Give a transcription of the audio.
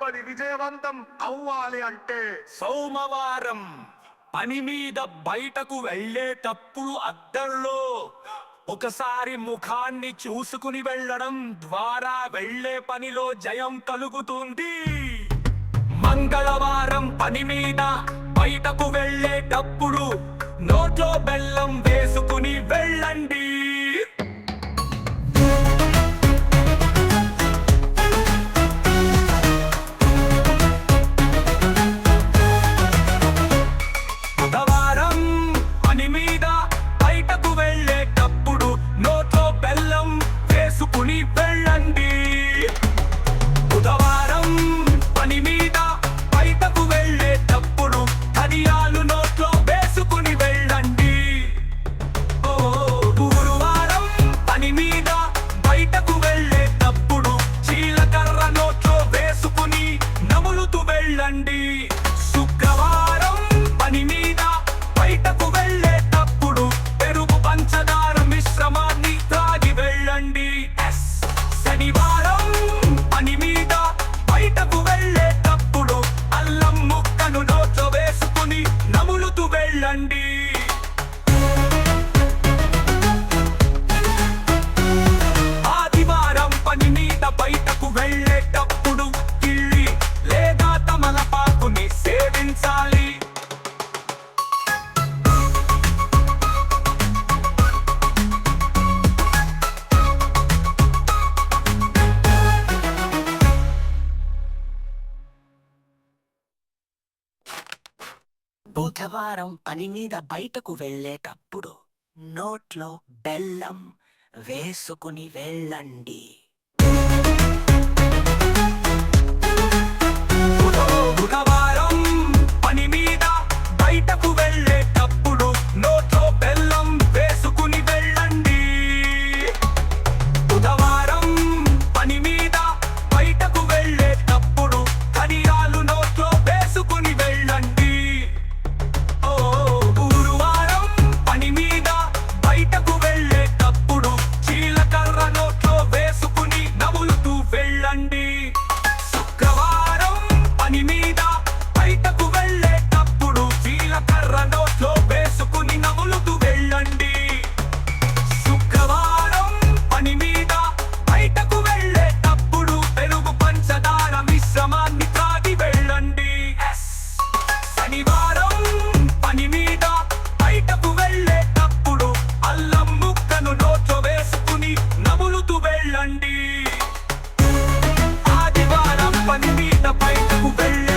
పని విజయవంతం అవ్వాలి అంటే సోమవారం పని మీద బయటకు వెళ్ళేటప్పుడు అద్దంలో ఒకసారి ముఖాన్ని చూసుకుని వెళ్ళడం ద్వారా వెళ్ళే పనిలో జయం కలుగుతుంది. మంగళవారం పని మీద బయటకు వెళ్ళేటప్పుడు నోట్లో బెల్లం వేసుకుని వెళ్ళండి. బుధవారం పని మీద బయటకు వెళ్ళేటప్పుడు నోట్లో బెల్లం వేసుకుని వెళ్ళండి. బుధవారం పని మీద బయటకు వెళ్ళేటప్పుడు ధనియాలు నోట్లో వేసుకుని వెళ్ళండి. గురువారం పని మీద బయటకు వెళ్ళేటప్పుడు జీలకర్ర నోట్లో వేసుకుని నములుతూ వెళ్ళండి. శుక్రవారం పని మీద బయటకు వెళ్ళేటప్పుడు పెరుగు పంచదార మిశ్రమాన్ని త్రాగి వెళ్ళండి. శనివారం పని మీద బయటకు వెళ్ళేటప్పుడు అల్లం ముక్కను నోట్లో వేసుకుని నములుతూ వెళ్ళండి. ఆదివారం పని మీద బయటకు వెళ్ళేటప్పుడు కిళ్ళి లేదా తమలపాకుని సేవించాలి. బుధవారం పని మీద బయటకు వెళ్ళేటప్పుడు నోట్లో బెల్లం వేసుకుని వెళ్ళండి. బుధవారం పని మీద బయటకు వెళ్ళేటప్పుడు నోట్లో బెల్లం వేసుకుని వెళ్ళండి. బుధవారం పని మీద బయటకు వెళ్ళేటప్పుడు ధనియాలు నోట్లో వేసుకుని వెళ్ళండి. గురువారం పని మీద బయటకు వెళ్ళేటప్పుడు జీలకర్ర నోట్లో వేసుకుని నములుతూ వెళ్ళండి. శుక్రవారం పని మీద బయటకు వెళ్ళేటప్పుడు జీలకర్ర నోట్లో వేసుకుని నములుతూ వెళ్ళండి. శుక్రవారం పని మీద బయటకు వెళ్ళేటప్పుడు పెరుగు పంచదార మిశ్రమాన్ని త్రాగి వెళ్ళండి. శనివారం పని మీద బయటకు వెళ్ళేటప్పుడు అల్లం ముక్కను నోట్లో వేసుకుని నములుతూ వెళ్ళండి. ఆదివారం పని మీద బయటకు వెళ్ళి